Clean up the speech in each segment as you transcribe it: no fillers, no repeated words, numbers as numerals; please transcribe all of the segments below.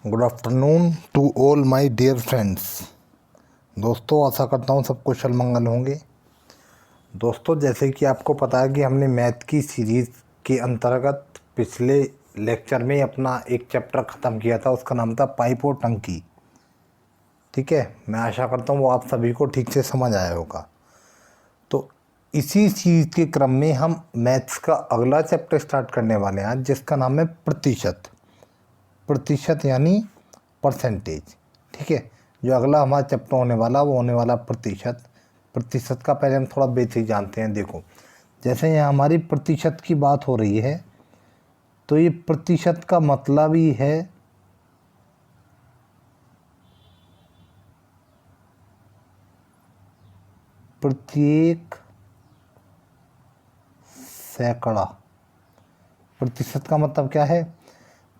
Good afternoon to all my dear friends. दोस्तों, आशा करता हूँ सब कुशल मंगल होंगे। दोस्तों, जैसे कि आपको पता है कि हमने मैथ की सीरीज़ के अंतर्गत पिछले लेक्चर में अपना एक चैप्टर ख़त्म किया था, उसका नाम था पाइप और टंकी। ठीक है, मैं आशा करता हूँ वो आप सभी को ठीक से समझ आया होगा। तो इसी चीज़ के क्रम में हम मैथ्स का अगला चैप्टर स्टार्ट करने वाले हैं, जिसका नाम है प्रतिशत। प्रतिशत यानी परसेंटेज। ठीक है, जो अगला हमारा चैप्टर होने वाला वो होने वाला प्रतिशत। प्रतिशत का पहले हम थोड़ा बेसिक जानते हैं। देखो, जैसे यहाँ हमारी प्रतिशत की बात हो रही है, तो ये प्रतिशत का मतलब ही है प्रत्येक सैकड़ा। प्रतिशत का मतलब क्या है?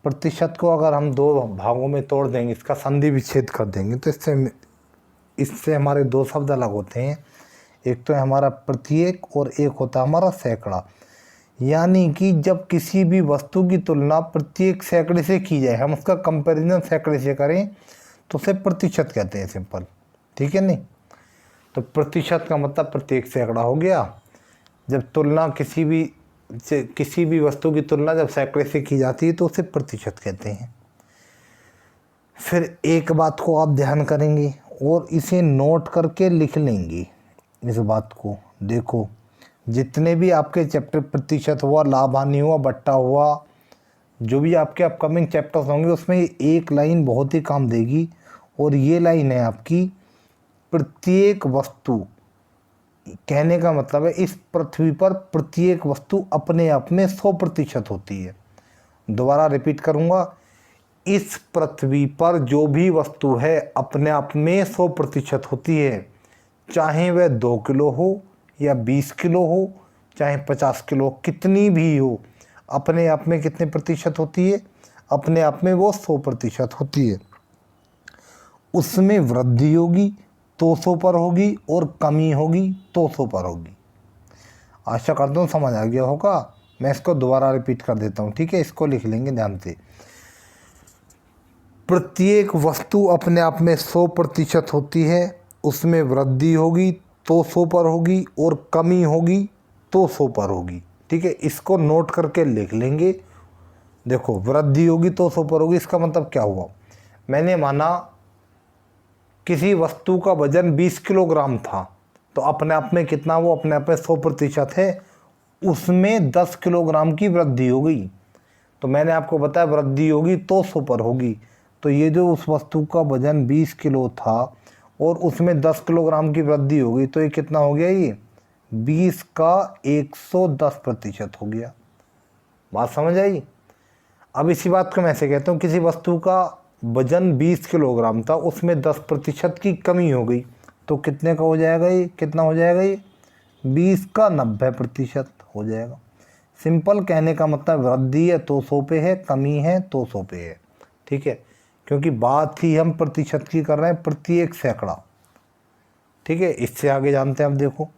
प्रतिशत को अगर हम दो भागों में तोड़ देंगे, इसका संधि विच्छेद कर देंगे, तो इससे हमारे दो शब्द अलग होते हैं। एक तो है हमारा प्रत्येक और एक होता है हमारा सैकड़ा। यानी कि जब किसी भी वस्तु की तुलना प्रत्येक सैकड़े से की जाए, हम उसका कंपैरिजन सैकड़े से करें, तो उसे प्रतिशत कहते हैं, सिंपल। ठीक है नहीं? तो प्रतिशत का मतलब प्रत्येक सैकड़ा हो गया। जब तुलना किसी भी वस्तु की तुलना जब सैकड़े से की जाती है तो उसे प्रतिशत कहते हैं। फिर एक बात को आप ध्यान करेंगे और इसे नोट करके लिख लेंगे। इस बात को देखो, जितने भी आपके चैप्टर प्रतिशत हुआ, लाभ हानि हुआ, बट्टा हुआ, जो भी आपके अपकमिंग चैप्टर्स होंगे, उसमें एक लाइन बहुत ही काम देगी, और ये लाइन है आपकी प्रत्येक वस्तु। कहने का मतलब है इस पृथ्वी पर प्रत्येक वस्तु अपने आप में 100% होती है। दोबारा रिपीट करूँगा, इस पृथ्वी पर जो भी वस्तु है अपने आप में 100% होती है। चाहे वह 2 किलो हो या 20 किलो हो, चाहे 50 किलो, कितनी भी हो, अपने आप में कितने प्रतिशत होती है? अपने आप में वो 100% होती है। उसमें वृद्धि होगी तो 100 पर होगी, और कमी होगी तो 100 पर होगी। आशा करता हूँ समझ आ गया होगा। मैं इसको दोबारा रिपीट कर देता हूँ। ठीक है, इसको लिख लेंगे ध्यान से। प्रत्येक वस्तु अपने आप में 100% होती है। उसमें वृद्धि होगी तो 100 पर होगी, और कमी होगी तो 100 पर होगी। ठीक है, इसको नोट करके लिख लेंगे। देखो, वृद्धि होगी तो 100 पर होगी, इसका मतलब क्या हुआ? मैंने माना किसी वस्तु का वजन 20 किलोग्राम था, तो अपने आप में कितना? वो अपने आप में 100% है। उसमें 10 किलोग्राम की वृद्धि हो गई, तो मैंने आपको बताया वृद्धि होगी तो 100 पर होगी। तो ये जो उस वस्तु का वजन 20 किलो था और उसमें 10 किलोग्राम की वृद्धि हो गई, तो ये कितना हो गया? ये 20 का 110% हो गया। बात समझ आई? अब इसी बात को मैं ऐसे कहता हूँ, किसी वस्तु का वजन 20 किलोग्राम था, उसमें 10% की कमी हो गई, तो कितने का हो जाएगा? ये कितना हो जाएगा? ये 20 का 90% हो जाएगा। सिंपल कहने का मतलब वृद्धि है तो 100 पे है, कमी है तो 100 पे है। ठीक है, क्योंकि बात ही हम प्रतिशत की कर रहे हैं, प्रत्येक सैकड़ा। ठीक है, इससे आगे जानते हैं। अब देखो,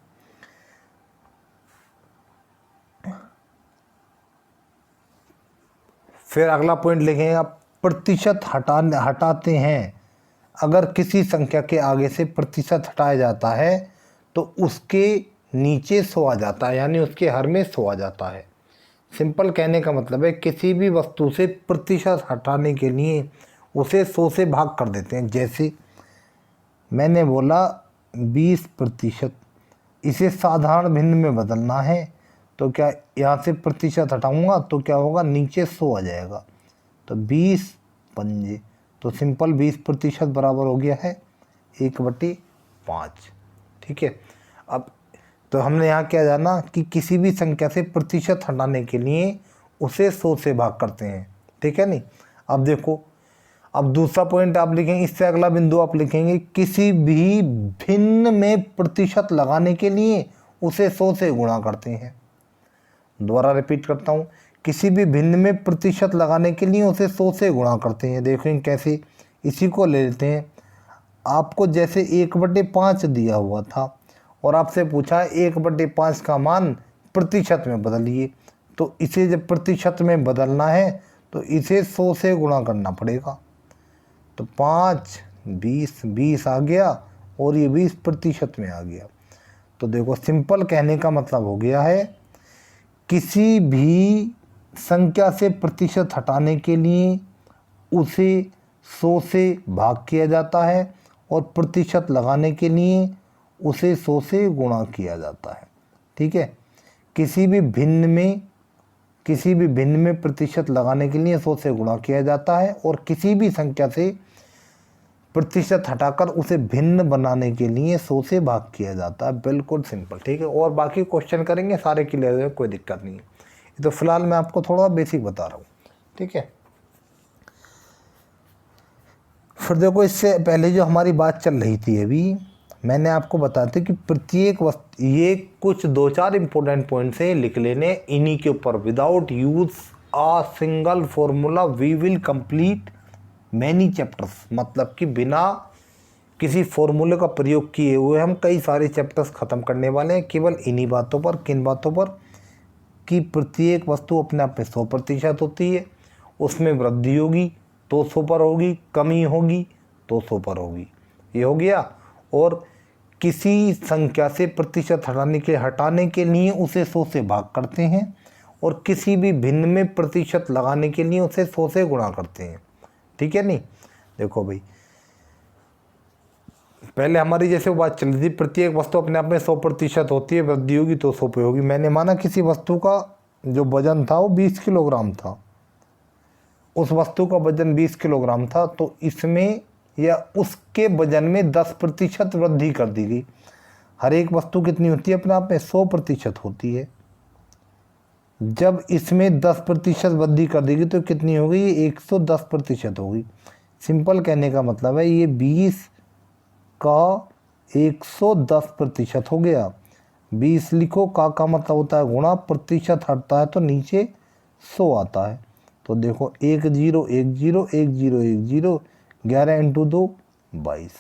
फिर अगला पॉइंट लिखेंगे आप, प्रतिशत हटाते हैं। अगर किसी संख्या के आगे से प्रतिशत हटाया जाता है तो उसके नीचे 100 आ जाता है, यानी उसके हर में 100 आ जाता है। सिंपल कहने का मतलब है किसी भी वस्तु से प्रतिशत हटाने के लिए उसे 100 से भाग कर देते हैं। जैसे मैंने बोला 20%, इसे साधारण भिन्न में बदलना है, तो क्या यहाँ से प्रतिशत हटाऊंगा तो क्या होगा? नीचे 100 आ जाएगा, तो 20 पंजे, तो सिंपल 20% बराबर हो गया है 1/5। ठीक है, अब तो हमने यहाँ क्या जाना कि किसी भी संख्या से प्रतिशत हटाने के लिए उसे 100 से भाग करते हैं। ठीक है नहीं? अब देखो, अब दूसरा पॉइंट आप लिखेंगे, इससे अगला बिंदु आप लिखेंगे, किसी भी भिन्न में प्रतिशत लगाने के लिए उसे 100 से गुणा करते हैं। दोबारा रिपीट करता हूँ, किसी भी भिन्न में प्रतिशत लगाने के लिए उसे 100 से गुणा करते हैं। देखें कैसे? इसी को ले लेते हैं, आपको जैसे 1/5 दिया हुआ था और आपसे पूछा 1/5 का मान प्रतिशत में बदलिए, तो इसे जब प्रतिशत में बदलना है तो इसे 100 से गुणा करना पड़ेगा। तो 5 20 20 आ गया और ये 20% में आ गया। तो देखो सिंपल कहने का मतलब हो गया है किसी भी संख्या से प्रतिशत हटाने के लिए उसे 100 से भाग किया जाता है और प्रतिशत लगाने के लिए उसे 100 से गुणा किया जाता है। ठीक है, किसी भी भिन्न में प्रतिशत लगाने के लिए 100 से गुणा किया जाता है और किसी भी संख्या से प्रतिशत हटाकर उसे भिन्न बनाने के लिए 100 से भाग किया जाता है। बिल्कुल सिंपल। ठीक है, और बाकी क्वेश्चन करेंगे सारे क्लियर है, कोई दिक्कत नहीं है। ये तो फिलहाल मैं आपको थोड़ा बेसिक बता रहा हूँ। ठीक है, फिर देखो इससे पहले जो हमारी बात चल रही थी अभी मैंने आपको बताया था कि प्रत्येक वस्तु, ये कुछ 2-4 इंपॉर्टेंट पॉइंट्स हैं, लिख लेने इन्हीं के ऊपर। Without use a single formula we will complete many chapters, मतलब कि बिना किसी फॉर्मूले का प्रयोग किए हुए हम कई सारे चैप्टर्स ख़त्म करने वाले हैं, केवल इन्हीं बातों पर। किन बातों पर? कि प्रत्येक वस्तु अपने आप में 100% होती है, उसमें वृद्धि होगी तो 100 पर होगी, कमी होगी तो 100 पर होगी, ये हो गया। और किसी संख्या से प्रतिशत हटाने के लिए उसे 100 से भाग करते हैं और किसी भी भिन्न में प्रतिशत लगाने के लिए उसे 100 से गुणा करते हैं। ठीक है नहीं? देखो भाई, पहले हमारी जैसे बात चल रही थी प्रत्येक वस्तु अपने आप में 100% होती है, वृद्धि होगी तो 100 पे होगी। मैंने माना किसी वस्तु का जो वजन था वो 20 किलोग्राम था, उस वस्तु का वजन 20 किलोग्राम था, तो इसमें या उसके वजन में 10% वृद्धि कर दी गई। हर एक वस्तु कितनी होती है अपने आप में? 100% होती है। जब इसमें 10% वृद्धि कर दी गई तो कितनी हो गई? 110% हो गई। सिंपल कहने का मतलब है ये 20 का 110% हो गया। 20 लिखो, का मतलब होता है गुणा, प्रतिशत हटता है तो नीचे 100 आता है। तो देखो 1 0 1 0 1 0 1 0, 11 × 2 22।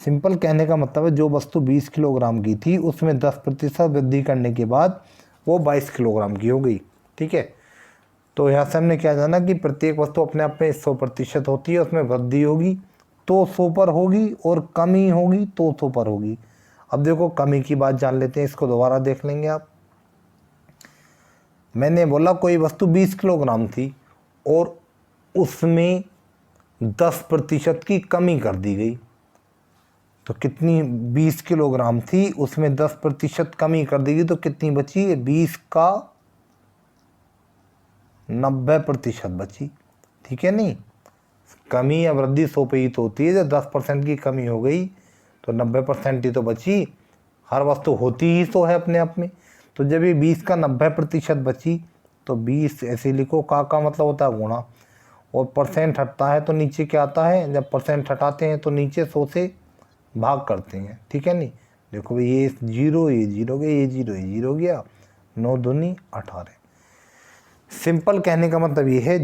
सिंपल कहने का मतलब है जो वस्तु 20 किलोग्राम की थी उसमें 10% वृद्धि करने के बाद वो 22 किलोग्राम की हो गई। ठीक है, तो यहाँ से हमने क्या जाना कि प्रत्येक वस्तु अपने आप में 100% होती है, उसमें वृद्धि होगी तो 100 पर होगी और कमी होगी तो 100 पर होगी। अब देखो कमी की बात जान लेते हैं, इसको दोबारा देख लेंगे आप। मैंने बोला कोई वस्तु 20 किलोग्राम थी और उसमें 10% की कमी कर दी गई, तो कितनी? 20 किलोग्राम थी, उसमें 10% कमी कर दी गई तो कितनी बची? 20 का 90% बची। ठीक है नहीं? कमी या वृद्धि 100 पे ही तो होती है, जब 10% की कमी हो गई तो 90% ही तो बची। हर वस्तु होती ही तो है अपने आप में। तो जब ये 20 का 90% बची तो 20 ऐसे लिखो, का मतलब होता है गुणा, और परसेंट हटता है तो नीचे क्या आता है? जब परसेंट हटाते हैं तो नीचे 100 से भाग करते हैं। ठीक है नहीं? देखो भाई ये 0 ये 0 गया, ये 0 ये 0 गया, 9 दूनी 18। सिंपल कहने का मतलब ये है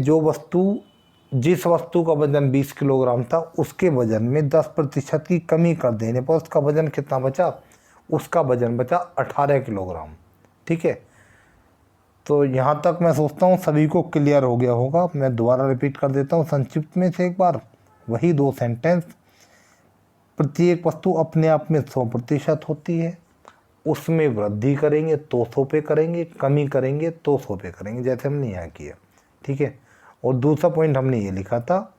जिस वस्तु का वजन 20 किलोग्राम था उसके वजन में 10% की कमी कर देने पर उसका वजन कितना बचा? उसका वजन बचा 18 किलोग्राम। ठीक है, तो यहाँ तक मैं सोचता हूँ सभी को क्लियर हो गया होगा। मैं दोबारा रिपीट कर देता हूँ संक्षिप्त में से एक बार वही 2 सेंटेंस। प्रत्येक वस्तु अपने आप में 100% होती है, उसमें वृद्धि करेंगे तो 100 पे करेंगे, कमी करेंगे तो 100 पे करेंगे, जैसे हमने यहाँ किया। ठीक है, और दूसरा पॉइंट हमने ये लिखा था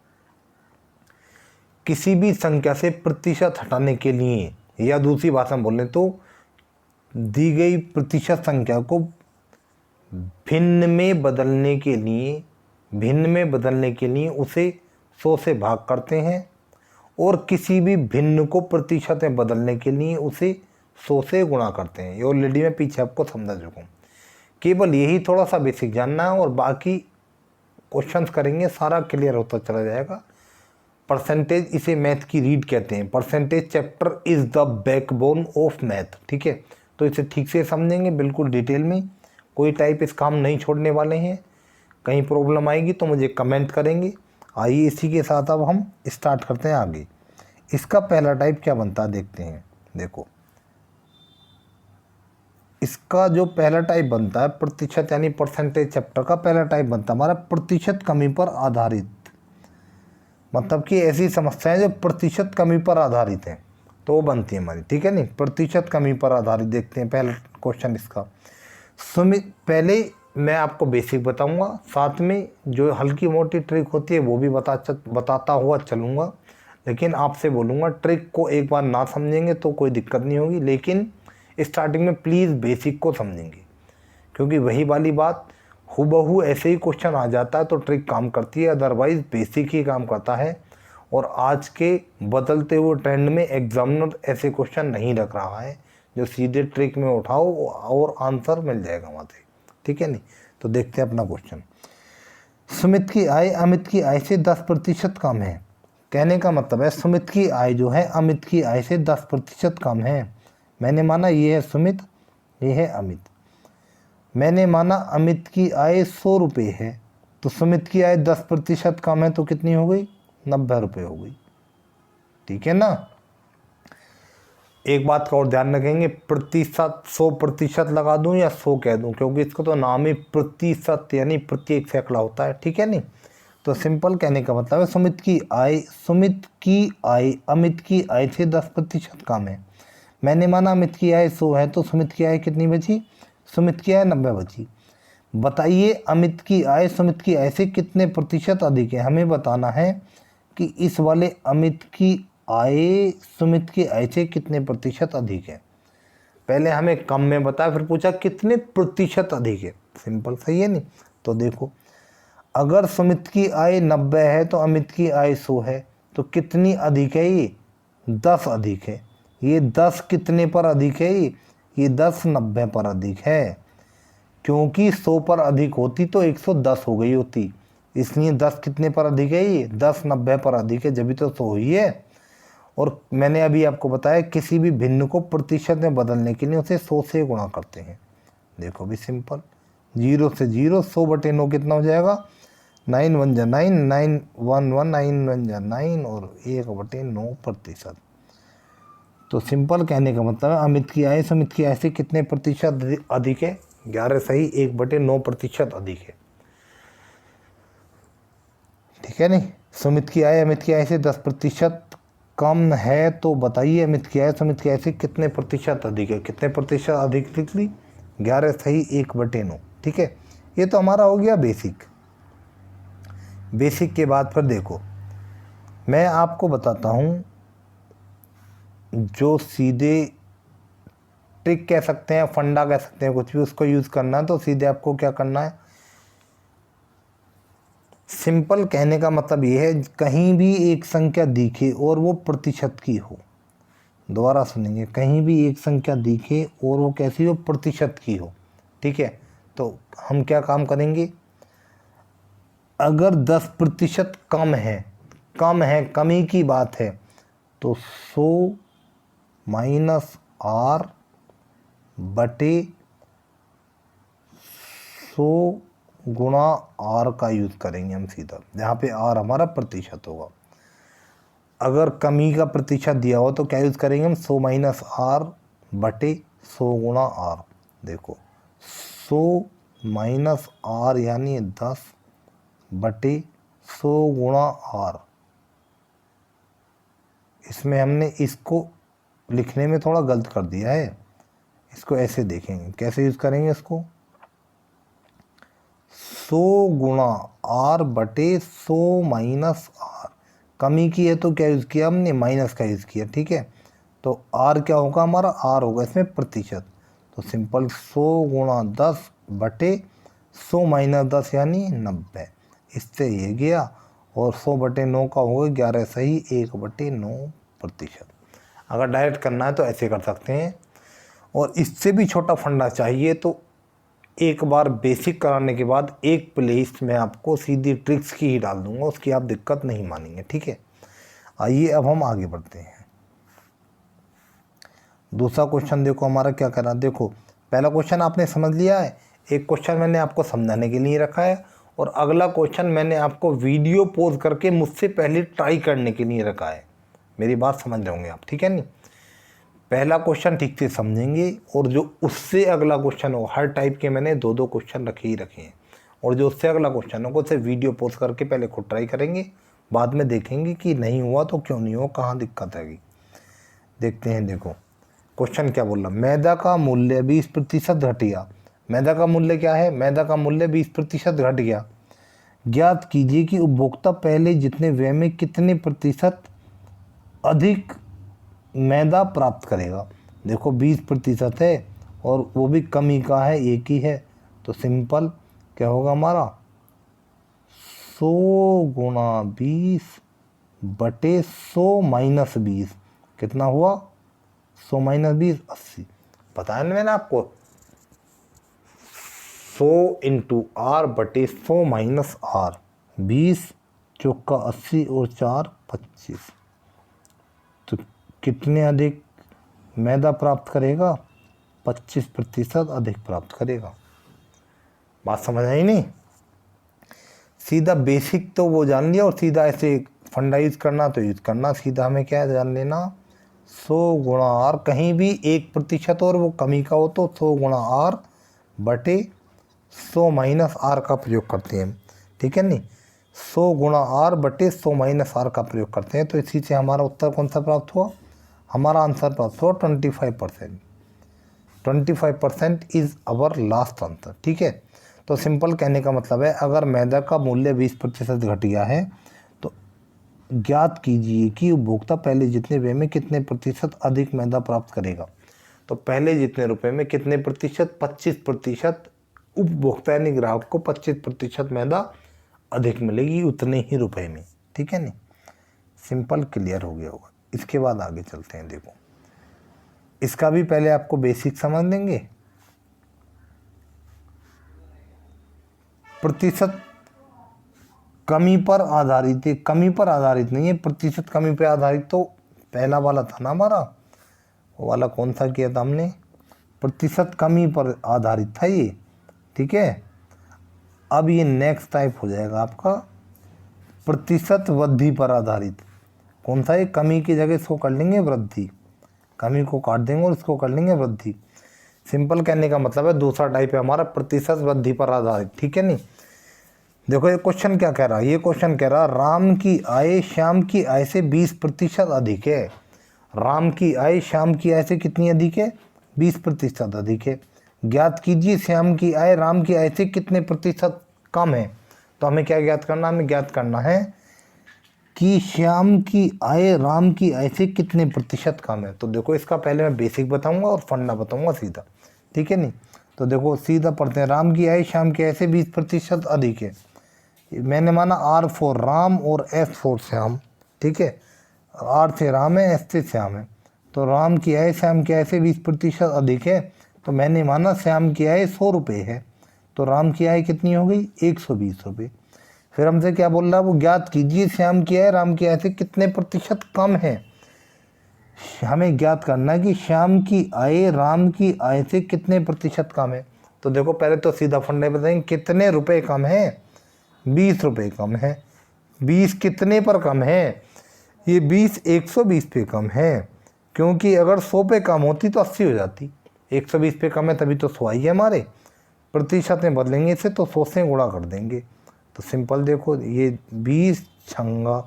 किसी भी संख्या से प्रतिशत हटाने के लिए, या दूसरी भाषा में बोलें तो दी गई प्रतिशत संख्या को भिन्न में बदलने के लिए उसे 100 से भाग करते हैं और किसी भी भिन्न को प्रतिशत में बदलने के लिए उसे 100 से गुणा करते हैं। ये ऑलरेडी मैं पीछे आपको समझा चुका हूँ, केवल यही थोड़ा सा बेसिक जानना है और बाकी क्वेश्चंस करेंगे, सारा क्लियर होता चला जाएगा। परसेंटेज, इसे मैथ की रीड कहते हैं। Percentage chapter is the backbone of math. ठीक है, तो इसे ठीक से समझेंगे बिल्कुल डिटेल में, कोई टाइप इस काम नहीं छोड़ने वाले हैं। कहीं प्रॉब्लम आएगी तो मुझे कमेंट करेंगे। आइए इसी के साथ अब हम स्टार्ट करते हैं आगे। इसका पहला टाइप क्या बनता है देखते हैं। देखो इसका जो पहला टाइप बनता है प्रतिशत, यानी परसेंटेज चैप्टर का पहला टाइप बनता है हमारा प्रतिशत कमी पर आधारित। मतलब कि ऐसी समस्याएं जो प्रतिशत कमी पर आधारित हैं तो वो बनती है हमारी, ठीक है नहीं। प्रतिशत कमी पर आधारित देखते हैं पहला क्वेश्चन इसका। सुमित, पहले मैं आपको बेसिक बताऊंगा, साथ में जो हल्की मोटी ट्रिक होती है वो भी बताता हुआ चलूँगा, लेकिन आपसे बोलूँगा ट्रिक को एक बार ना समझेंगे तो कोई दिक्कत नहीं होगी, लेकिन स्टार्टिंग में प्लीज़ बेसिक को समझेंगे, क्योंकि वही वाली बात हूबहू ऐसे ही क्वेश्चन आ जाता है तो ट्रिक काम करती है, अदरवाइज़ बेसिक ही काम करता है। और आज के बदलते हुए ट्रेंड में एग्जामिनर ऐसे क्वेश्चन नहीं रख रहा है जो सीधे ट्रिक में उठाओ और आंसर मिल जाएगा वहाँ से, ठीक है नहीं। तो देखते हैं अपना क्वेश्चन। सुमित की आय अमित की आय से 10% कम है। कहने का मतलब है सुमित की आय जो है अमित की आय से 10% कम है। मैंने माना ये है सुमित, ये है अमित। मैंने माना अमित की आय 100 रुपये है, तो सुमित की आय 10% कम है तो कितनी हो गई? 90 रुपये हो गई, ठीक है ना। एक बात का और ध्यान रखेंगे, प्रतिशत 100% लगा दूं या 100 कह दूं, क्योंकि इसको तो नाम ही प्रतिशत यानी प्रत्येक सैकड़ा होता है, ठीक है नहीं। तो सिंपल कहने का मतलब है सुमित की आय अमित की आय से 10% कम है। मैंने माना अमित की आय 100 है, तो सुमित की आय कितनी बची? सुमित की आय 90 बची। बताइए अमित की आय सुमित की आय से कितने प्रतिशत अधिक है। हमें बताना है कि इस वाले अमित की आय सुमित की आय से कितने प्रतिशत अधिक है। पहले हमें कम में बताया, फिर पूछा कितने प्रतिशत अधिक है। सिंपल, सही है नहीं। तो देखो, अगर सुमित की आय 90 है तो अमित की आय 100 है, तो कितनी अधिक है? ये 10 अधिक है। ये 10 कितने पर अधिक है? ये 10 90 पर अधिक है, क्योंकि 100 पर अधिक होती तो 110 हो गई होती, इसलिए 10 कितने पर अधिक है? ये 10 90 पर अधिक है, जब भी तो 100 हुई है। और मैंने अभी आपको बताया किसी भी भिन्न को प्रतिशत में बदलने के लिए उसे 100 से गुणा करते हैं। देखो भी सिंपल, 0 से 0, 100/9 कितना हो जाएगा? 9 1 जा 9, 9 1 1, 9 1 जा 9 और 1/9%। तो सिंपल कहने का मतलब है अमित की आय सुमित की आय से कितने प्रतिशत अधिक है? 11 सही, 1/9% अधिक है, ठीक है नहीं। सुमित की आय अमित की आय से 10% कम है, तो बताइए अमित की आय सुमित की आय से कितने प्रतिशत अधिक है। कितने प्रतिशत अधिक लिख ली? 11 सही, 1/9, ठीक है। ये तो हमारा हो गया बेसिक। बेसिक के बाद फिर देखो, मैं आपको बताता हूँ जो सीधे ट्रिक कह सकते हैं, फंडा कह सकते हैं, कुछ भी, उसको यूज़ करना है तो सीधे आपको क्या करना है? सिंपल कहने का मतलब ये है, कहीं भी एक संख्या दिखे और वो प्रतिशत की हो। दोबारा सुनेंगे, कहीं भी एक संख्या दिखे और वो कैसी हो? प्रतिशत की हो, ठीक है। तो हम क्या काम करेंगे? अगर 10% कम है, कमी की बात है, तो 100 माइनस R बटे 100 गुणा R का यूज़ करेंगे हम सीधा, जहाँ पे R हमारा प्रतिशत होगा। अगर कमी का प्रतिशत दिया हो तो क्या यूज़ करेंगे हम? 100 माइनस R बटे 100 गुणा R। देखो, 100 माइनस R यानी 10 बटे 100 गुणा R। इसमें हमने इसको लिखने में थोड़ा गलत कर दिया है, इसको ऐसे देखेंगे, कैसे यूज़ करेंगे इसको? 100 गुणा R बटे 100 माइनस R। कमी की है तो क्या यूज़ किया हमने? माइनस का यूज़ किया, ठीक है। तो R क्या होगा हमारा? R होगा इसमें प्रतिशत। तो सिंपल 100 गुणा 10 बटे 100 माइनस 10 यानी 90। इससे ये गया, और 100/9 का होगा 11 सही, 1/9%। अगर डायरेक्ट करना है तो ऐसे कर सकते हैं, और इससे भी छोटा फंडा चाहिए तो एक बार बेसिक कराने के बाद एक प्लेलिस्ट में आपको सीधी ट्रिक्स की ही डाल दूंगा, उसकी आप दिक्कत नहीं मानेंगे, ठीक है। आइए अब हम आगे बढ़ते हैं। दूसरा क्वेश्चन देखो हमारा क्या करना। देखो, पहला क्वेश्चन आपने समझ लिया है, एक क्वेश्चन मैंने आपको समझाने के लिए रखा है, और अगला क्वेश्चन मैंने आपको वीडियो पॉज करके मुझसे पहले ट्राई करने के लिए रखा है। मेरी बात समझ रहे होंगे आप, ठीक है नहीं। पहला क्वेश्चन ठीक से समझेंगे, और जो उससे अगला क्वेश्चन हो, हर टाइप के मैंने 2-2 क्वेश्चन रखे ही रखे हैं, और जो उससे अगला क्वेश्चन होगा उसे वीडियो पॉज करके पहले खुद ट्राई करेंगे, बाद में देखेंगे कि नहीं हुआ तो क्यों नहीं हुआ, कहाँ दिक्कत आएगी। देखते हैं, देखो क्वेश्चन क्या बोल रहा, मैदा का मूल्य 20% घट गया। मैदा का मूल्य क्या है, मैदा का मूल्य 20% घट गया। ज्ञात कीजिए कि उपभोक्ता पहले जितने व्यय में कितने प्रतिशत अधिक मैदा प्राप्त करेगा। देखो 20% है और वो भी कमी का है, एक ही है, तो सिंपल क्या होगा हमारा 100 गुणा 20 बटे 100 माइनस 20, कितना हुआ 100 माइनस 20 80। बताया ना मैंने आपको 100 इंटू आर बटे 100 माइनस आर, 20 चौका 80 और 4 25, तो कितने अधिक मैदा प्राप्त करेगा, 25% अधिक प्राप्त करेगा। बात समझ आई नहीं, सीधा बेसिक तो वो जान लिया और सीधा ऐसे फंडा यूज करना तो यूज करना, सीधा हमें क्या जान लेना 100 गुणा आर, कहीं भी 1% और वो कमी का हो तो 100 गुणा आर बटे 100 माइनस आर का प्रयोग करते हैं, ठीक है नहीं, 100 गुणा आर बटे 100 माइनस आर का प्रयोग करते हैं। तो इसी से हमारा उत्तर कौन सा प्राप्त हुआ, हमारा आंसर प्राप्त हुआ 25%। 25% इज़ आवर लास्ट आंसर, ठीक है। तो सिंपल कहने का मतलब है, अगर मैदा का मूल्य 20% घट गया है तो ज्ञात कीजिए कि उपभोक्ता पहले जितने व्यय में कितने प्रतिशत अधिक मैदा प्राप्त करेगा। तो पहले जितने रुपए में कितने प्रतिशत, 25% उपभोक्ता यानी ग्राहक को 25% मैदा अधिक मिलेगी उतने ही रुपए में, ठीक है नहीं। सिंपल क्लियर हो गया होगा। इसके बाद आगे चलते हैं, देखो इसका भी पहले आपको बेसिक समझ लेंगे। प्रतिशत कमी पर आधारित है, कमी पर आधारित नहीं है, प्रतिशत कमी पर आधारित तो पहला वाला था ना हमारा, वो वाला कौन सा किया था हमने, प्रतिशत कमी पर आधारित था ये, ठीक है। अब ये नेक्स्ट टाइप हो जाएगा आपका प्रतिशत वृद्धि पर आधारित। कौन सा है, कमी की जगह इसको कर लेंगे वृद्धि, कमी को काट देंगे और इसको कर लेंगे वृद्धि। सिंपल कहने का मतलब है दूसरा टाइप है हमारा प्रतिशत वृद्धि पर आधारित, ठीक है नहीं। देखो ये क्वेश्चन क्या कह रहा है, ये क्वेश्चन कह रहा है राम की आय श्याम की आय से 20% अधिक है। राम की आय श्याम की आय से कितनी अधिक है, 20% अधिक है। ज्ञात कीजिए श्याम की आय राम की आय से कितने प्रतिशत कम है। तो हमें क्या ज्ञात करना, हमें ज्ञात करना है कि श्याम की आय राम की आय से कितने प्रतिशत कम है। तो देखो इसका पहले मैं बेसिक बताऊंगा और फंडा बताऊंगा सीधा, ठीक है नहीं। तो देखो सीधा पढ़ते हैं, राम की आय श्याम की आय से 20% अधिक है। मैंने माना R फॉर राम और S फॉर श्याम, ठीक है। R से राम है, S से श्याम है। तो राम की आय श्याम की आय से 20% अधिक है, तो मैंने माना श्याम की आय 100 रुपये है, तो राम की आय कितनी हो गई 120 रुपये। फिर हमसे क्या बोल रहा है, वो ज्ञात कीजिए श्याम की आय राम की आय से कितने प्रतिशत कम है। हमें ज्ञात करना है कि श्याम की आय राम की आय से कितने प्रतिशत कम है। तो देखो पहले तो सीधा फंडे बताएंगे कितने रुपए कम है, 20 रुपये कम है। 20 कितने पर कम है, ये 20 120 पे कम है, क्योंकि अगर 100 पे कम होती तो 80 हो जाती, 120 पे कम है तभी तो 100 आई है हमारे। प्रतिशत में बदलेंगे इसे तो 100 से गुणा कर देंगे। तो सिंपल देखो ये 20 छंगा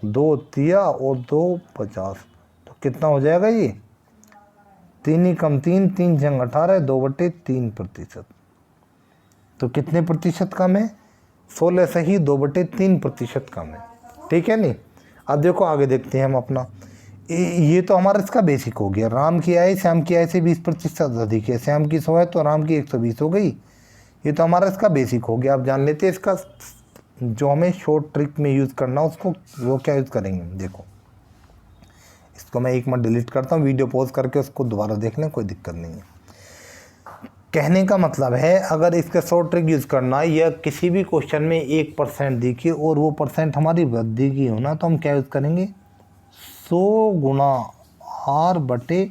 2 तिया और 2 50, तो कितना हो जाएगा ये 3 ही कम 3 3 छंग 18 2/3%। तो कितने प्रतिशत कम है, 16 से ही 2/3% कम है, ठीक है नहीं। अब देखो आगे देखते हैं हम अपना, ये तो हमारा इसका बेसिक हो गया। राम की आय श्याम की आय से 20% अधिक है, श्याम की 100 है तो राम की 120 हो गई। ये तो हमारा इसका बेसिक हो गया। अब जान लेते हैं इसका जो हमें शॉर्ट ट्रिक में यूज़ करना उसको, वो क्या यूज़ करेंगे। देखो इसको मैं एक मिनट डिलीट करता हूँ, वीडियो पॉज करके उसको दोबारा देख लें, कोई दिक्कत नहीं है। कहने का मतलब है अगर इसका शॉर्ट ट्रिक यूज़ करना है या किसी भी क्वेश्चन में 1% देखिए और वो परसेंट हमारी वृद्धि की हो ना, तो हम क्या यूज़ करेंगे 100 गुणा R बटे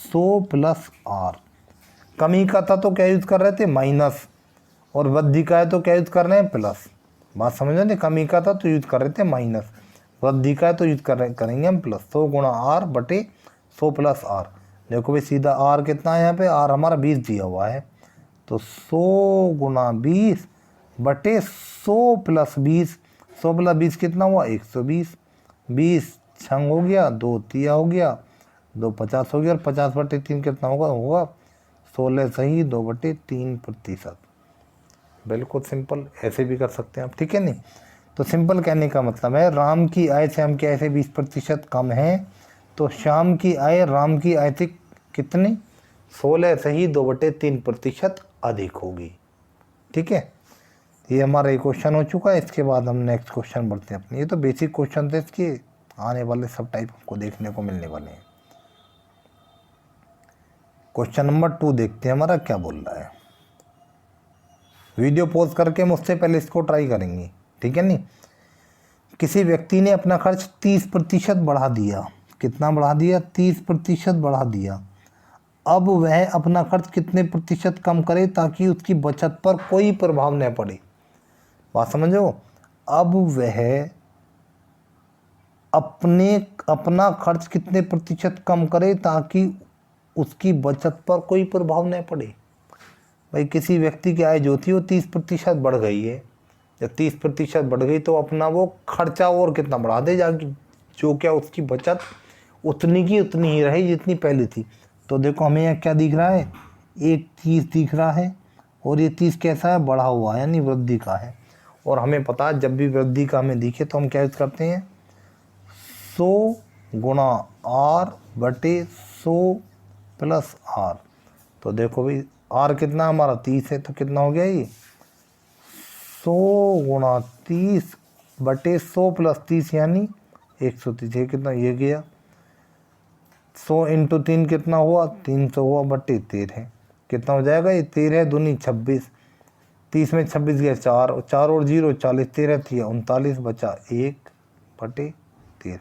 100 प्लस R। कमी का था तो क्या यूज़ कर रहे थे माइनस, और वृद्धि का है तो क्या यूज़ कर रहे हैं प्लस। बात समझ रहे थे, कमी का था तो यूज़ कर रहे थे माइनस, वृद्धि का है तो यूज़ करेंगे हम प्लस। 100 गुणा R बटे 100 प्लस R। देखो भाई सीधा R कितना है यहाँ पे, R हमारा 20 दिया हुआ है, तो 100 गुणा 20 बटे 100 प्लस 20। 100 प्लस 20 कितना हुआ 120, 20 छंग हो गया, 2 तिया हो गया, 2 50 हो गया, और 50/3 कितना होगा 16 सही 2/3%। बिल्कुल सिंपल, ऐसे भी कर सकते हैं आप, ठीक है नहीं। तो सिंपल कहने का मतलब है राम की आय श्याम की आय से 20% कम है, तो श्याम की आय राम की आय से कितनी 16 सही 2/3% अधिक होगी, ठीक है। ये हमारा एक क्वेश्चन हो चुका है। इसके बाद हम नेक्स्ट क्वेश्चन बढ़ते हैं अपने। ये तो बेसिक क्वेश्चन थे, इसके आने वाले सब टाइप हमको देखने को मिलने वाले हैं। क्वेश्चन नंबर 2 देखते हैं हमारा क्या बोल रहा है। वीडियो पॉज करके मुझसे पहले इसको ट्राई करेंगे, ठीक है नहीं। किसी व्यक्ति ने अपना खर्च 30% बढ़ा दिया। कितना बढ़ा दिया 30% बढ़ा दिया। अब वह अपना खर्च कितने प्रतिशत कम करे ताकि उसकी बचत पर कोई प्रभाव न पड़े। बात समझो, अब वह अपना खर्च कितने प्रतिशत कम करे ताकि उसकी बचत पर कोई प्रभाव न पड़े। भाई किसी व्यक्ति की आय जो थी वो 30% बढ़ गई है। जब 30% बढ़ गई तो अपना वो खर्चा और कितना बढ़ा दे जाके, जो क्या उसकी बचत उतनी की उतनी ही रही जितनी पहले थी। तो देखो हमें यहाँ क्या दिख रहा है, एक 30 दिख रहा है, और ये 30 कैसा है बढ़ा हुआ है, यानी वृद्धि का है। और हमें पता है जब भी वृद्धि का हमें दिखे तो हम क्या यूज़ करते हैं 100 गुणा R/100 प्लस R। तो देखो भाई R कितना हमारा 30 है, तो कितना हो गया ये 100 गुणा 30/100 प्लस 30 यानी 130। ये कितना ये गया 100 × 3 कितना हुआ 300 हुआ बटे 13 कितना हो जाएगा ये 13 दूनी 26, 30 में 26 गया 4 और 0 40, 13 थी 39 बचा 1/13।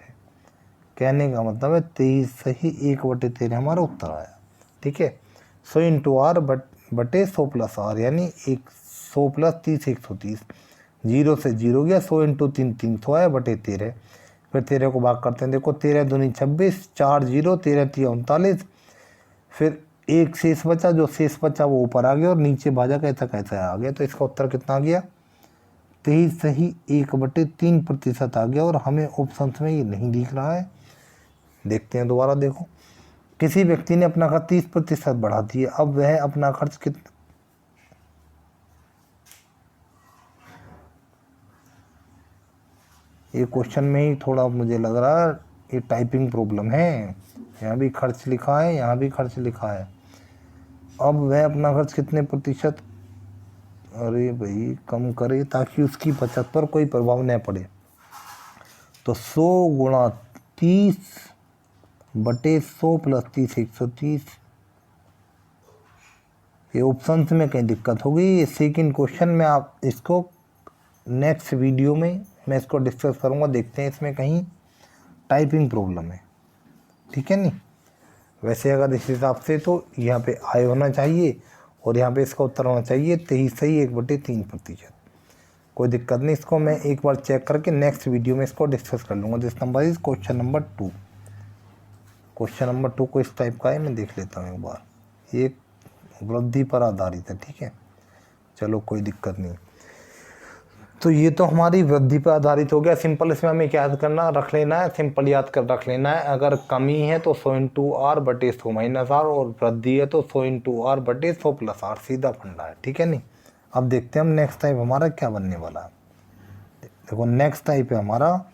कहने का मतलब है 23 सही 1/13 हमारा उत्तर आया, ठीक है। 100 × R/100 प्लस R यानी 100 प्लस 30 130, 0 से 0 गया 100 × 3 300 आया बटे 13। फिर 13 को भाग करते हैं, देखो 13 दूनी 26, 4 0 13 थी 39, फिर एक शेष बचा, जो शेष बचा वो ऊपर आ गया और नीचे भाजा कैसा आ गया। तो इसका उत्तर कितना आ गया 23 सही 1/3% आ गया। और हमें ऑप्शन में ये नहीं दिख रहा है, देखते हैं दोबारा। देखो किसी व्यक्ति ने अपना खर्च 30% बढ़ा दिया। अब वह अपना खर्च कितना, ये क्वेश्चन में ही थोड़ा मुझे लग रहा है ये टाइपिंग प्रॉब्लम है। यहाँ भी खर्च लिखा है, यहाँ भी खर्च लिखा है। अब वह अपना खर्च कितने प्रतिशत, अरे भाई कम करे ताकि उसकी बचत पर कोई प्रभाव न पड़े। तो 100 गुणा 30/100 प्लस 30 130। ये ऑप्शन में कहीं दिक्कत हो गई। सेकंड क्वेश्चन में आप इसको नेक्स्ट वीडियो में मैं इसको डिस्कस करूँगा, देखते हैं इसमें कहीं टाइपिंग प्रॉब्लम है, ठीक है नहीं। वैसे अगर इस हिसाब से तो यहाँ पे आय होना चाहिए और यहाँ पे इसका उत्तर होना चाहिए 23 सही 1/3%। कोई दिक्कत नहीं, इसको मैं एक बार चेक करके नेक्स्ट वीडियो में इसको डिस्कस कर लूँगा। This number is question number 2। Question number 2 को इस टाइप का है, मैं देख लेता हूँ एक बार। ये वृद्धि पर आधारित है, ठीक है, चलो कोई दिक्कत नहीं। तो ये तो हमारी वृद्धि पर आधारित हो गया। सिंपल इसमें हमें क्या याद करना रख लेना है, सिंपल याद कर रख लेना है। अगर कमी है तो 100 × R/100 माइनस R, और वृद्धि है तो 100 × R/100 प्लस R, सीधा फंडा है, ठीक है नहीं। अब देखते हैं हम नेक्स्ट टाइप हमारा क्या बनने वाला है। देखो नेक्स्ट टाइप है हमारा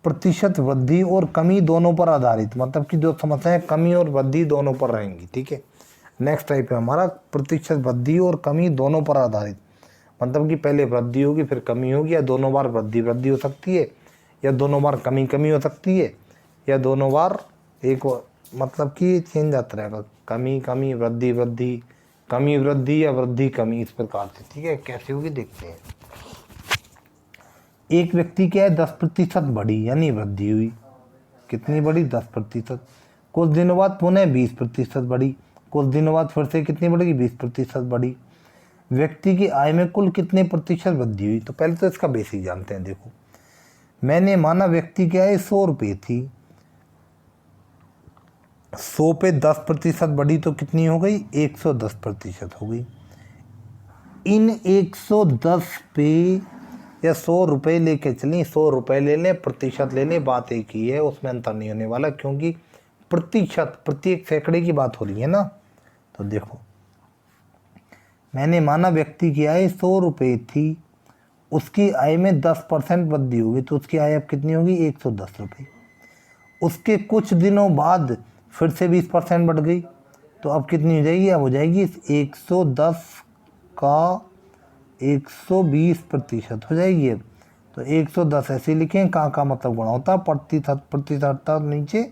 प्रतिशत वृद्धि और कमी दोनों पर आधारित, मतलब कि जो समस्या है कमी और वृद्धि दोनों पर रहेंगी, ठीक है। नेक्स्ट टाइप है हमारा प्रतिशत वृद्धि और कमी दोनों पर आधारित, मतलब कि पहले वृद्धि होगी फिर कमी होगी, या दोनों बार वृद्धि हो सकती है, या दोनों बार कमी हो सकती है, या दोनों बार एक, मतलब कि चेंज आता रहेगा, कमी वृद्धि कमी वृद्धि या वृद्धि कमी, इस प्रकार से, ठीक है। कैसे होगी देखते हैं। एक व्यक्ति की आय 10% बढ़ी यानी वृद्धि हुई। कितनी बढ़ी 10%। कुछ दिनों बाद पुनः 20% बढ़ी। कुछ दिनों बाद फिर से कितनी बढ़ेगी 20% बढ़ी। व्यक्ति की आय में कुल कितने प्रतिशत वृद्धि हुई। तो पहले तो इसका बेसिक जानते हैं। देखो मैंने माना व्यक्ति की आय 100 रुपये थी, 100 पे 10% बढ़ी तो कितनी हो गई 110% हो गई। इन 110 पे या 100 रुपये लेके चलें, 100 रुपये ले लें, प्रतिशत ले लें, बात एक ही है, उसमें अंतर नहीं होने वाला, क्योंकि प्रतिशत प्रत्येक सैकड़े की बात हो रही है ना। तो देखो, मैंने माना व्यक्ति की आय 100 रुपये थी, उसकी आय में 10% वृद्धि होगी, तो उसकी आय अब कितनी होगी? 110 रुपये। उसके कुछ दिनों बाद फिर से 20% बढ़ गई, तो अब कितनी हो जाएगी? अब हो जाएगी 110 का 120% हो जाएगी। अब तो 110 ऐसे लिखें, का मतलब गुणा होता है, प्रतिशत नीचे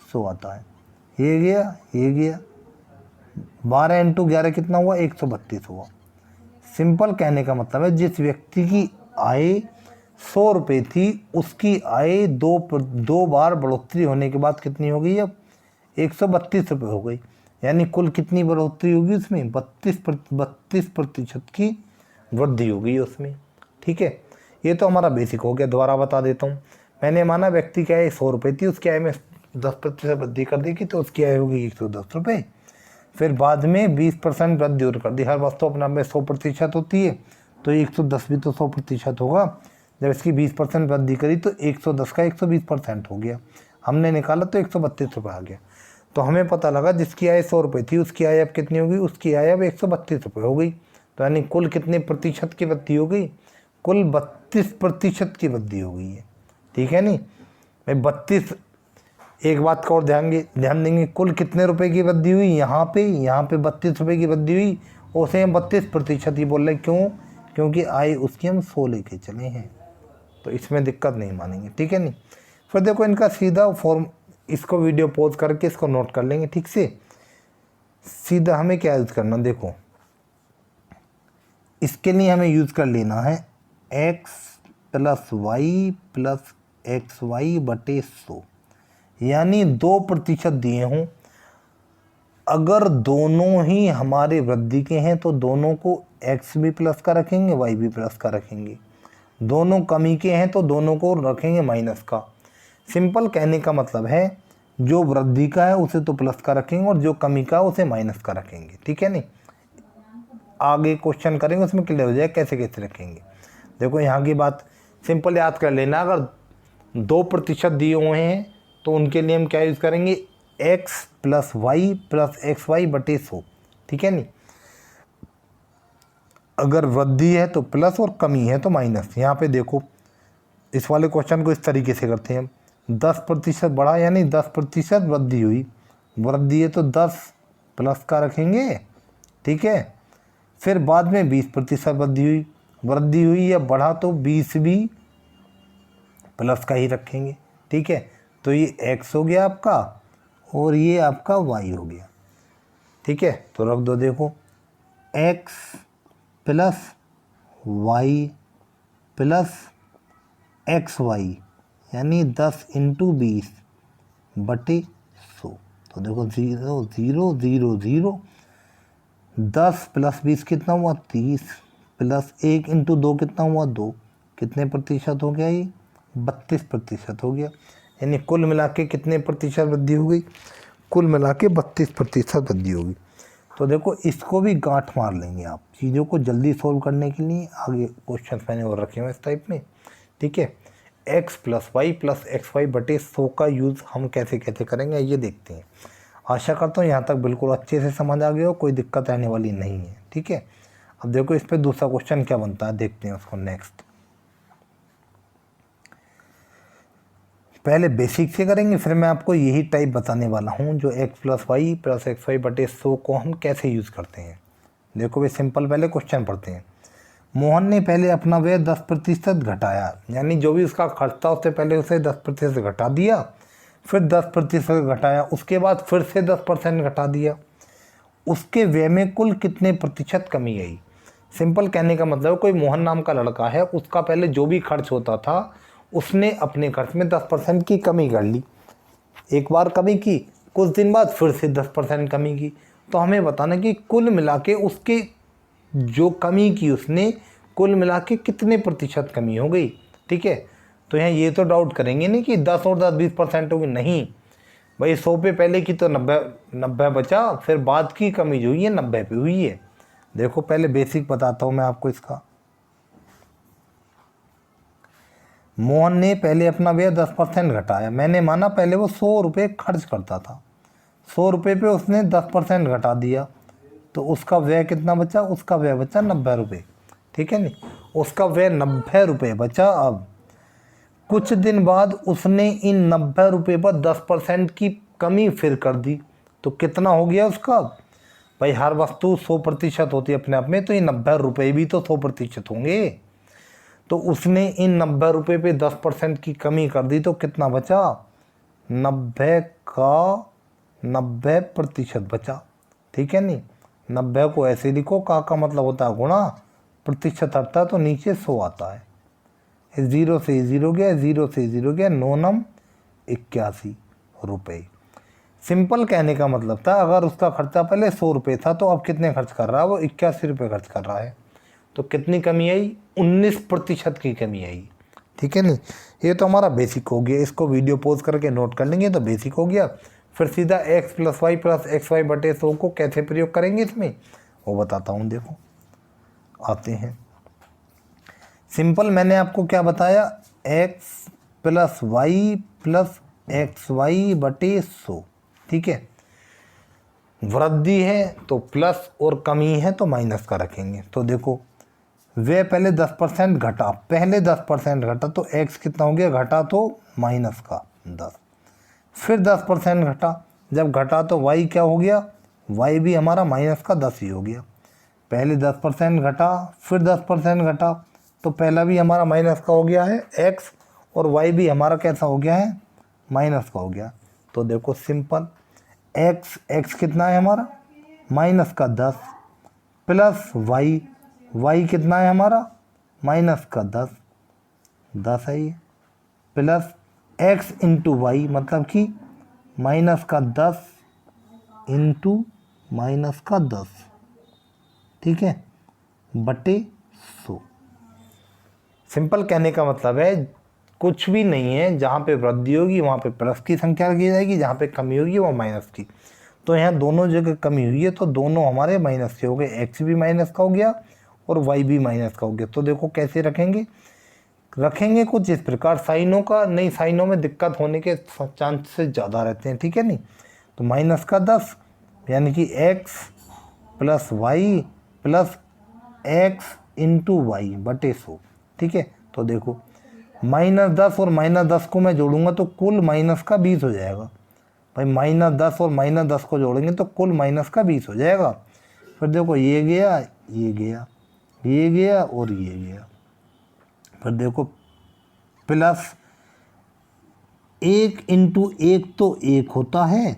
100 आता है। ये गया 12 × 11 कितना हुआ? 132 हुआ। सिंपल कहने का मतलब है, जिस व्यक्ति की आय 100 रुपये थी, उसकी आय दो बार बढ़ोतरी होने के बाद कितनी हो गई? अब 132 रुपये हो गई। यानी कुल कितनी बढ़ोतरी होगी उसमें? 32% की वृद्धि हो गई उसमें। ठीक है, ये तो हमारा बेसिक हो गया। दोबारा बता देता हूँ। मैंने माना व्यक्ति की आय 100 रुपये थी, उसकी आय में 10% वृद्धि कर दी तो उसकी आय होगी 110 रुपये। फिर बाद में 20% वृद्धि और कर दी। हर वस्तु अपने आप में 100% होती है, तो 110 भी तो 100% होगा। जब इसकी 20% वृद्धि करी तो 110 का 120% हो गया। हमने निकाला तो 132 रुपये आ गया। तो हमें पता लगा जिसकी आय 100 रुपये थी, उसकी आय अब कितनी होगी? उसकी आय अब 132 रुपये हो गई। तो यानी कुल कितने प्रतिशत की वृद्धि हो गई? कुल 32% की वृद्धि हो गई है। ठीक है नहीं भाई? 32, एक बात का और ध्यान देंगे, कुल कितने रुपए की वृद्धि हुई? यहाँ पे 32 रुपये की वृद्धि हुई, उसे हम 32% ही बोल रहे। क्यों? क्योंकि आय उसकी हम 100 लेके चले हैं, तो इसमें दिक्कत नहीं मानेंगे। ठीक है नहीं? फिर देखो इनका सीधा फॉर्म, इसको वीडियो पॉज करके इसको नोट कर लेंगे ठीक से। सीधा हमें क्या यूज़ करना, देखो इसके लिए हमें यूज़ कर लेना है x + y + xy/100, यानी 2% दिए हों, अगर दोनों ही हमारे वृद्धि के हैं तो दोनों को x भी प्लस का रखेंगे, y भी प्लस का रखेंगे। दोनों कमी के हैं तो दोनों को रखेंगे माइनस का। सिंपल कहने का मतलब है, जो वृद्धि का है उसे तो प्लस का रखेंगे और जो कमी का है उसे माइनस का रखेंगे। ठीक है नहीं? आगे क्वेश्चन करेंगे उसमें क्लियर हो जाए कैसे कैसे रखेंगे। देखो यहाँ की बात सिंपल याद कर लेना, अगर 2% दिए हुए हैं तो उनके लिए हम क्या यूज़ करेंगे? x + y + xy/100। ठीक है नहीं? अगर वृद्धि है तो प्लस और कमी है तो माइनस। यहाँ पे देखो इस वाले क्वेश्चन को इस तरीके से करते हैं, 10% बढ़ा यानी 10% वृद्धि हुई। वृद्धि है तो 10 प्लस का रखेंगे। ठीक है, फिर बाद में 20% वृद्धि हुई या बढ़ा तो 20 भी प्लस का ही रखेंगे। ठीक है, तो ये x हो गया आपका और ये आपका y हो गया। ठीक है, तो रख दो। देखो x + y + xy यानी 10 × 20/100। तो देखो 0 0 0 0, 10 + 20 कितना हुआ? 30, प्लस 1 × 2 कितना हुआ? 2। कितने प्रतिशत हो गया? ये 32% हो गया। यानी कुल मिला के कितने प्रतिशत वृद्धि हो गई? कुल मिला के 32% वृद्धि होगी। तो देखो इसको भी गांठ मार लेंगे आप, चीज़ों को जल्दी सॉल्व करने के लिए। आगे क्वेश्चन मैंने और रखे हुए इस टाइप में। ठीक है, x + y + xy/100 का यूज़ हम कैसे कैसे करेंगे ये देखते हैं। आशा करता हूँ यहाँ तक बिल्कुल अच्छे से समझ आ गया हो, कोई दिक्कत आने वाली नहीं है। ठीक है, अब देखो इस पर दूसरा क्वेश्चन क्या बनता है, देखते हैं उसको नेक्स्ट। पहले बेसिक से करेंगे, फिर मैं आपको यही टाइप बताने वाला हूँ जो x + y + xy/100 को हम कैसे यूज़ करते हैं। देखो भाई सिंपल, पहले क्वेश्चन पढ़ते हैं। मोहन ने पहले अपना व्यय 10% घटाया, यानी जो भी उसका खर्च था उससे पहले उसे 10% घटा दिया, फिर 10% घटाया, उसके बाद फिर से 10% घटा दिया। उसके व्यय में कुल कितने प्रतिशत कमी आई? सिंपल कहने का मतलब कोई मोहन नाम का लड़का है, उसका पहले जो भी खर्च होता था उसने अपने खर्च में 10% की कमी कर ली। एक बार कमी की, कुछ दिन बाद फिर से 10% कमी की। तो हमें बताना कि कुल मिला के उसके जो कमी की उसने, कुल मिला के कितने प्रतिशत कमी हो गई। ठीक है, तो यहाँ ये तो डाउट करेंगे नहीं कि 10 और 10 20% होगी, नहीं भाई। 100 पे पहले की तो 90 बचा, फिर बाद की कमी जो हुई है 90 पे हुई है। देखो पहले बेसिक बताता हूँ मैं आपको इसका। मोहन ने पहले अपना व्यय 10% घटाया। मैंने माना पहले वो 100 रुपये खर्च करता था, 100 रुपये पे उसने 10% घटा दिया, तो उसका व्यय कितना बचा? उसका व्यय बचा 90 रुपये। ठीक है नहीं, उसका व्यय 90 रुपये बचा। अब कुछ दिन बाद उसने इन 90 रुपये पर 10% की कमी फिर कर दी, तो कितना हो गया उसका? भाई हर वस्तु 100% होती है अपने आप में, तो ये 90 रुपये भी तो 100% होंगे। तो उसने इन 90 रुपये पे 10% की कमी कर दी, तो कितना बचा? 90 का 90% बचा। ठीक है नहीं, 90 को ऐसे लिखो, का मतलब होता है गुणा, प्रतिशत आता है तो नीचे 100 आता है। 0 से 0 गया, 0 से 0 गया, 9 नम 81 रुपये। सिंपल कहने का मतलब था, अगर उसका खर्चा पहले 100 रुपये था तो अब कितने खर्च कर रहा है? वो 81 रुपये खर्च कर रहा है। तो कितनी कमी आई? 19% की कमी आई। ठीक है नहीं, ये तो हमारा बेसिक हो गया। इसको वीडियो पॉज करके नोट कर लेंगे तो बेसिक हो गया। फिर सीधा x + y + xy बटे 100 को कैसे प्रयोग करेंगे इसमें, वो बताता हूँ। देखो आते हैं, सिंपल मैंने आपको क्या बताया, x + y + xy बटे 100। ठीक है, वृद्धि है तो प्लस और कमी है तो माइनस का रखेंगे। तो देखो वे पहले 10% घटा, पहले 10% घटा तो x कितना हो गया? घटा तो माइनस का 10, फिर 10% घटा, जब घटा तो y क्या हो गया? y भी हमारा माइनस का 10 ही हो गया। पहले 10% घटा, फिर 10% घटा, तो पहला भी हमारा माइनस का हो गया है x, और y भी हमारा कैसा हो गया है? माइनस का हो गया। तो देखो सिंपल, x कितना है हमारा? माइनस का 10 प्लस y कितना है हमारा? माइनस का 10 है ये, प्लस x इंटू वाई, मतलब कि माइनस का 10 इंटू माइनस का 10, ठीक है, बटे 100। सिंपल कहने का मतलब है कुछ भी नहीं है, जहाँ पे वृद्धि होगी वहाँ पे प्लस की संख्या की जाएगी, जहाँ पे कमी होगी वो माइनस की। तो यहाँ दोनों जगह कमी हुई है तो दोनों हमारे माइनस के हो गए, एक्स भी माइनस का हो गया और वाई भी माइनस का हो गया। तो देखो कैसे रखेंगे कुछ इस प्रकार, साइनों का नहीं, साइनों में दिक्कत होने के चांसेस ज़्यादा रहते हैं। ठीक है नहीं, तो माइनस का 10 यानी कि x + y + x into Y बटे 100। ठीक है, तो देखो -10 और -10 को मैं जोड़ूंगा तो कुल माइनस का 20 हो जाएगा। भाई -10 और -10 को जोड़ेंगे तो कुल माइनस का 20 हो जाएगा। फिर देखो ये गया, ये गया, ये गया और ये गया। फिर देखो प्लस 1 इंटू 1 तो 1 होता है,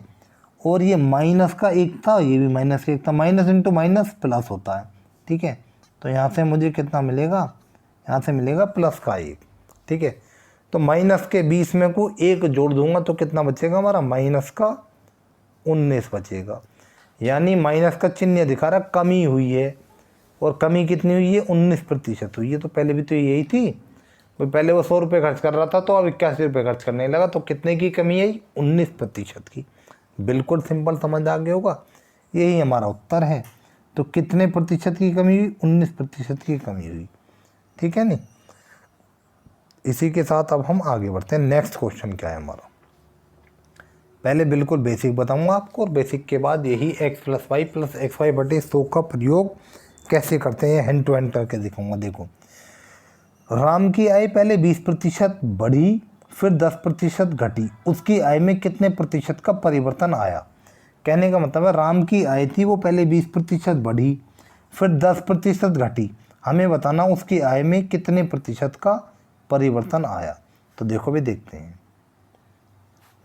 और ये माइनस का 1 था, ये भी माइनस का 1 था, माइनस इंटू माइनस प्लस होता है। ठीक है, तो यहाँ से मुझे कितना मिलेगा? यहाँ से मिलेगा प्लस का 1। ठीक है, तो माइनस के 20 में को 1 जोड़ दूंगा तो कितना बचेगा हमारा? माइनस का 19 बचेगा। यानी माइनस का चिन्ह दिखा रहा कमी हुई है, और कमी कितनी हुई है? 19% हुई है। तो पहले भी तो यही थी, वो पहले वो 100 रुपये खर्च कर रहा था तो अब 81 रुपये खर्च करने लगा, तो कितने की कमी आई? 19% की। बिल्कुल सिंपल समझ आ गया होगा, यही हमारा उत्तर है। तो कितने प्रतिशत की कमी हुई? 19% की कमी हुई। ठीक है नहीं, इसी के साथ अब हम आगे बढ़ते हैं। नेक्स्ट क्वेश्चन क्या है हमारा, पहले बिल्कुल बेसिक बताऊंगा आपको, और बेसिक के बाद यही x + y + xy बटे 100 का प्रयोग कैसे करते हैं हैंड टू हैंड करके दिखाऊंगा। देखो राम की आय पहले 20% बढ़ी, फिर 10% घटी, उसकी आय में कितने प्रतिशत का परिवर्तन आया? कहने का मतलब है राम की आय थी वो पहले 20% बढ़ी, फिर 10% घटी, हमें बताना उसकी आय में कितने प्रतिशत का परिवर्तन आया। तो देखो भी देखते हैं,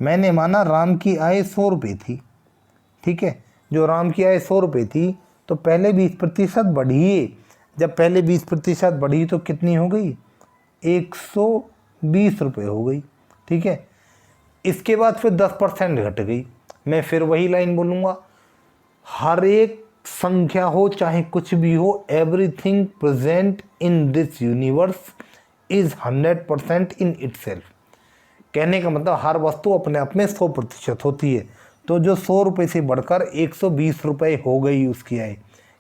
मैंने माना राम की आय 100 रुपये थी। ठीक है, जो राम की आय 100 रुपये थी तो पहले 20% बढ़ी, जब पहले 20% बढ़ी तो कितनी हो गई? 120 रुपये हो गई। ठीक है, इसके बाद फिर 10% घट गई। मैं फिर वही लाइन बोलूँगा, हर एक संख्या हो चाहे कुछ भी हो, everything present in this universe is 100% in itself. कहने का मतलब हर वस्तु अपने आप में 100% होती है। तो जो 100 रुपये से बढ़कर 120 रुपये हो गई उसकी आय,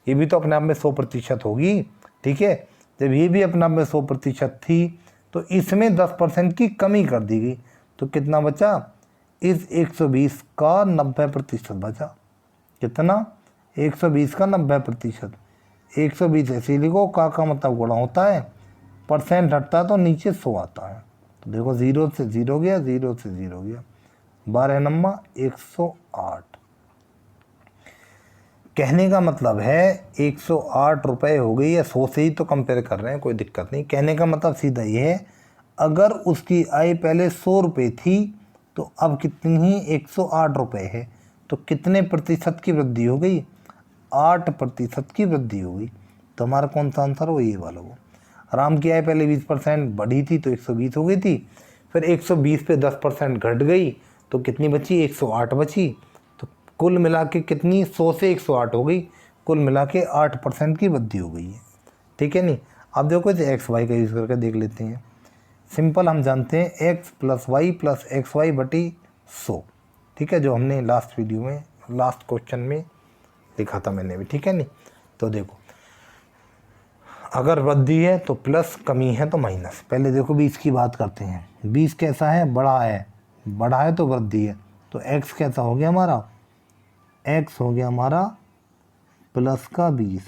ये भी तो अपने आप में 100% होगी। ठीक है, जब ये भी अपने आप में 100% थी तो इसमें 10% की कमी कर दी गई, तो कितना बचा, इस 120 का 90% बचा। कितना, 120 का 90%। 120 ऐसे लिखो, का मतलब गुणा होता है, परसेंट हटता है तो नीचे 100 आता है। तो देखो 0 से 0 गया, 0 से 0 गया, 12 नंबर 108। कहने का मतलब है 108 रुपये हो गई, या 100 से ही तो कंपेयर कर रहे हैं, कोई दिक्कत नहीं। कहने का मतलब सीधा ये है, अगर उसकी आय पहले 100 रुपये थी तो अब कितनी ही 108 रुपये है, तो कितने प्रतिशत की वृद्धि हो गई, 8% की वृद्धि हो गई। तो हमारा कौन सा आंसर हो, ये वाला वो। राम की आय पहले 20% बढ़ी थी तो 120 हो गई थी, फिर 120 पे 10% घट गई तो कितनी बची, 108 बची। तो कुल मिला के कितनी, 100 से 108 हो गई, कुल मिला के 8% की वृद्धि हो गई है। ठीक है नहीं। अब देखो इसे एक्स वाई का यूज़ करके देख लेते हैं। सिंपल हम जानते हैं X plus Y plus X Y बटी 100, ठीक है, जो हमने लास्ट वीडियो में लास्ट क्वेश्चन में लिखा था मैंने भी। ठीक है नहीं। तो देखो अगर वृद्धि है तो प्लस, कमी है तो माइनस। पहले देखो 20 की बात करते हैं। 20 कैसा है, बड़ा है, बड़ा है तो वृद्धि है। तो x कैसा हो गया हमारा, x हो गया हमारा प्लस का 20,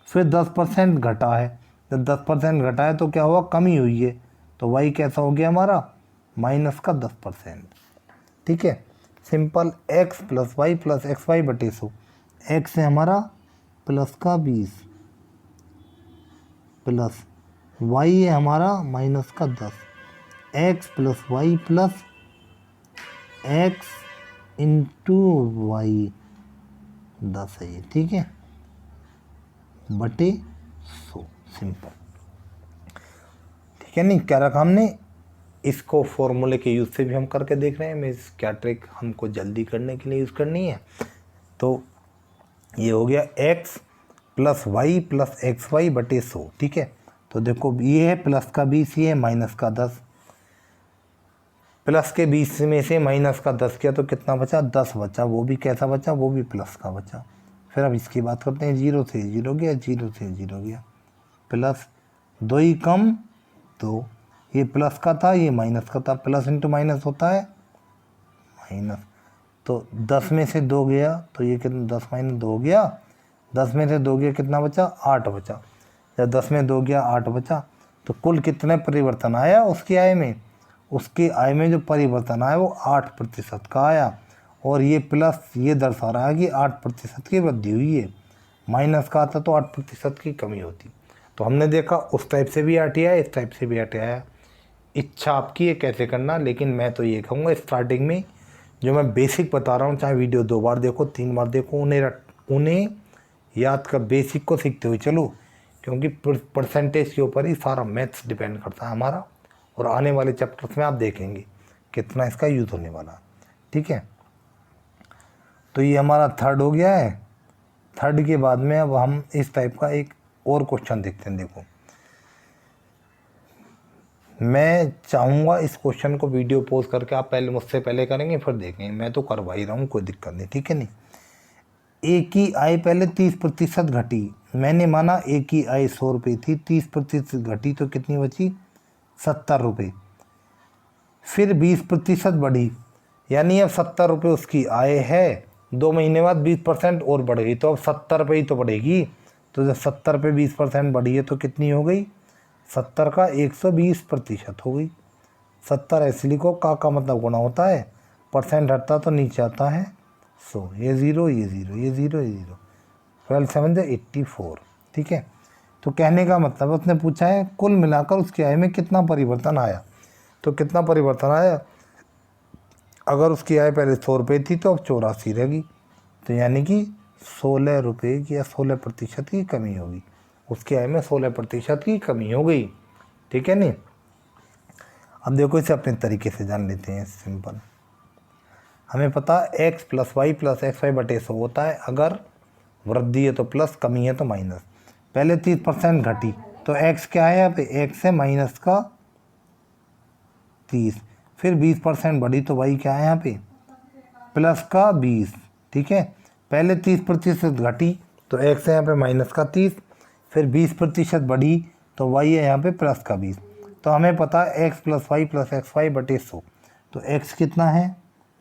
फिर 10% घटा है, जब 10% घटा है तो क्या हुआ, कमी हुई है, तो y कैसा हो गया हमारा, माइनस का 10%। ठीक है, simple x plus Y plus X Y बटे 100। x है हमारा प्लस का 20 प्लस y है हमारा माइनस का 10। x plus Y plus x into Y 10 है ये, ठीक है, बटे 100। सिंपल, ठीक है नहीं। क्या रखा हमने, इसको फॉर्मूले के यूज़ से भी हम करके देख रहे हैं। मैं क्या ट्रिक हमको जल्दी करने के लिए यूज़ करनी है। तो ये हो गया x plus Y plus X Y बटे 100। ठीक है, तो देखो ये है प्लस का 20, ये है माइनस का 10। प्लस के 20 में से माइनस का 10 किया तो कितना बचा, 10 बचा, वो भी कैसा बचा, वो भी प्लस का बचा। फिर अब इसकी बात करते हैं, 0 से 0 गया, 0 से 0 गया, प्लस 2 ही कम 2, ये प्लस का था, ये माइनस का था, प्लस इंटू माइनस होता है माइनस। तो 10 में से 2 गया तो ये कितना, 10 माइनस 2 गया, 10 में से 2 गया कितना बचा, 8 बचा। जब 10 में 2 गया 8 बचा, तो कुल कितने परिवर्तन आया उसकी आय में, उसकी आय में जो परिवर्तन आया वो 8% का आया। और ये प्लस ये दर्शा रहा है कि 8% की वृद्धि हुई है, माइनस का आता तो 8% की कमी होती। तो हमने देखा उस टाइप से भी आर इस टाइप से भी आर। इच्छा आपकी है कैसे करना, लेकिन मैं तो ये कहूँगा स्टार्टिंग में जो मैं बेसिक बता रहा हूँ, चाहे वीडियो 2 बार देखो 3 बार देखो, उन्हें याद कर, बेसिक को सीखते हुए चलो, क्योंकि परसेंटेज के ऊपर ही सारा मैथ्स डिपेंड करता है हमारा। और आने वाले चैप्टर्स में आप देखेंगे कितना इसका यूज़ होने वाला। ठीक है, तो ये हमारा थर्ड हो गया है। थर्ड के बाद में अब हम इस टाइप का एक और क्वेश्चन देखते हैं। देखो मैं चाहूँगा इस क्वेश्चन को वीडियो पोज करके आप पहले मुझसे पहले करेंगे फिर देखेंगे, मैं तो करवा ही रहा हूँ, कोई दिक्कत नहीं। ठीक है नहीं। एक की आय पहले 30% घटी, मैंने माना एक की आय 100 रुपये थी, 30% घटी तो कितनी बची, 70 रुपये। फिर 20% बढ़ी, यानी अब 70 रुपये उसकी आय है, 2 महीने बाद 20% और बढ़ गई, तो अब 70 रुपये ही तो बढ़ेगी। तो जब 70 पे 20% बढ़ी है तो कितनी हो गई, 70 का 120% हो गई। 70 ऐसे लिखो, का मतलब गुणा होता है, परसेंट हटता तो नीचे आता है 100, ये 0 ये 0 ये 0 ये 0, 12 7 84। ठीक है, तो कहने का मतलब उसने पूछा है कुल मिलाकर उसकी आय में कितना परिवर्तन आया। तो कितना परिवर्तन आया, अगर उसकी आय पहले 100 रुपये थी तो अब 84 रहेगी, तो यानी कि 16 रुपये की या 16% की कमी होगी, उसकी आय में 16% की कमी हो गई। ठीक है नहीं। अब देखो इसे अपने तरीके से जान लेते हैं। सिंपल, हमें पता है x plus Y plus X Y बटे 100 होता है, अगर वृद्धि है तो प्लस, कमी है तो माइनस। पहले 30% घटी तो x क्या है यहाँ पे, x है माइनस का 30, फिर 20% बढ़ी तो y क्या है यहाँ पे, प्लस का 20। ठीक है, पहले 30% घटी तो x है यहाँ पे माइनस का 30, फिर 20% बढ़ी तो y है यहाँ पे प्लस का 20। तो हमें पता है x + y + xy बटे 100। तो x कितना है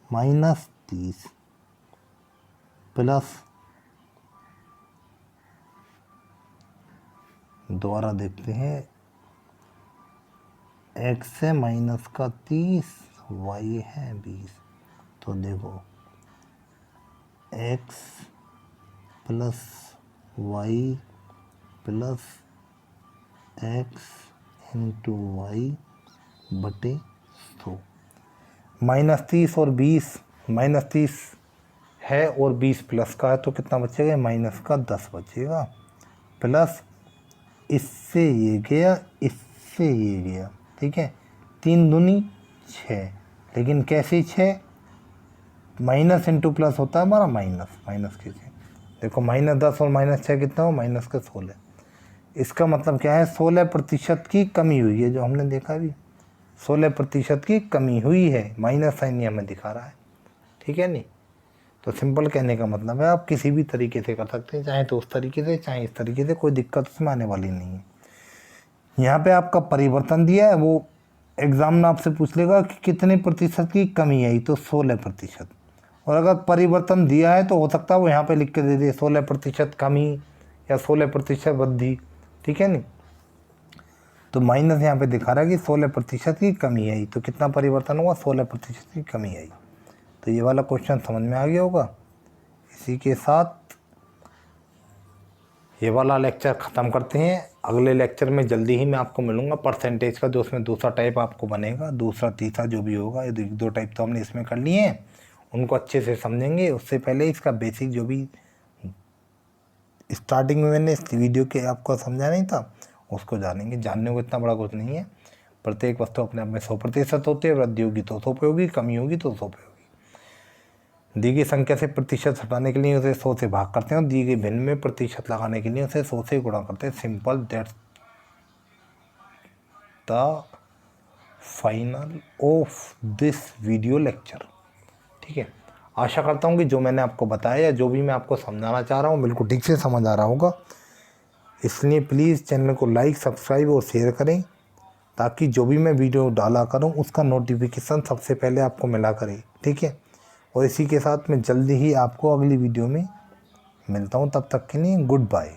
-30 प्लस, दोबारा देखते हैं, x है -30, y है 20। तो देखो x + y + x × y बटे 100। -30 और 20, -30 है और 20 प्लस का है, तो कितना बचेगा, माइनस का 10 बचेगा, प्लस इससे ये गया, इससे ये गया, ठीक है। 3 दूनी 6, लेकिन कैसे 6, माइनस इंटू प्लस होता है हमारा माइनस के 6। देखो -10 और -6 कितना हो, -16। इसका मतलब क्या है, 16% की कमी हुई है, जो हमने देखा अभी 16% की कमी हुई है, माइनस साइन ये हमें दिखा रहा है, ठीक है नहीं। तो सिंपल कहने का मतलब है आप किसी भी तरीके से कर सकते हैं, चाहे तो उस तरीके से चाहे इस तरीके से, कोई दिक्कत उसमें आने वाली नहीं है। यहाँ पे आपका परिवर्तन दिया है, वो एग्ज़ाम में आपसे पूछ लेगा कि कितने प्रतिशत की कमी आई, तो 16%। और अगर परिवर्तन दिया है तो हो सकता है वो यहाँ पे लिख के दे दे 16% कमी या 16% वृद्धि, ठीक है नहीं। तो माइनस यहाँ पे दिखा रहा है कि 16% की कमी आई, तो कितना परिवर्तन हुआ, 16% की कमी आई। तो ये वाला क्वेश्चन समझ में आ गया होगा। इसी के साथ ये वाला लेक्चर ख़त्म करते हैं। अगले लेक्चर में जल्दी ही मैं आपको मिलूँगा परसेंटेज का, जो उसमें दूसरा टाइप आपको बनेगा, दूसरा तीसरा जो भी होगा, ये 2 टाइप तो हमने इसमें कर लिए हैं, उनको अच्छे से समझेंगे। उससे पहले इसका बेसिक जो भी स्टार्टिंग में मैंने इस वीडियो के आपको समझा नहीं था, उसको जानेंगे। जानने को इतना बड़ा कुछ नहीं है, प्रत्येक वस्तु अपने आप में 100% होती है, वृद्धि होगी तो 100 पे होगी, कमी होगी तो 100 पे होगी। दी गई संख्या से प्रतिशत हटाने के लिए उसे 100 से भाग करते हैं, और दी गई भिन्न में प्रतिशत लगाने के लिए उसे 100 से गुणा करते हैं। Simple, that's the final of this video lecture, ठीक है। आशा करता हूँ कि जो मैंने आपको बताया या जो भी मैं आपको समझाना चाह रहा हूँ बिल्कुल ठीक से समझ आ रहा होगा। इसलिए प्लीज़ चैनल को लाइक, सब्सक्राइब और शेयर करें, ताकि जो भी मैं वीडियो डाला करूँ उसका नोटिफिकेशन सबसे पहले आपको मिला करे, ठीक है। और इसी के साथ मैं जल्दी ही आपको अगली वीडियो में मिलता हूँ, तब तक के लिए गुड बाय।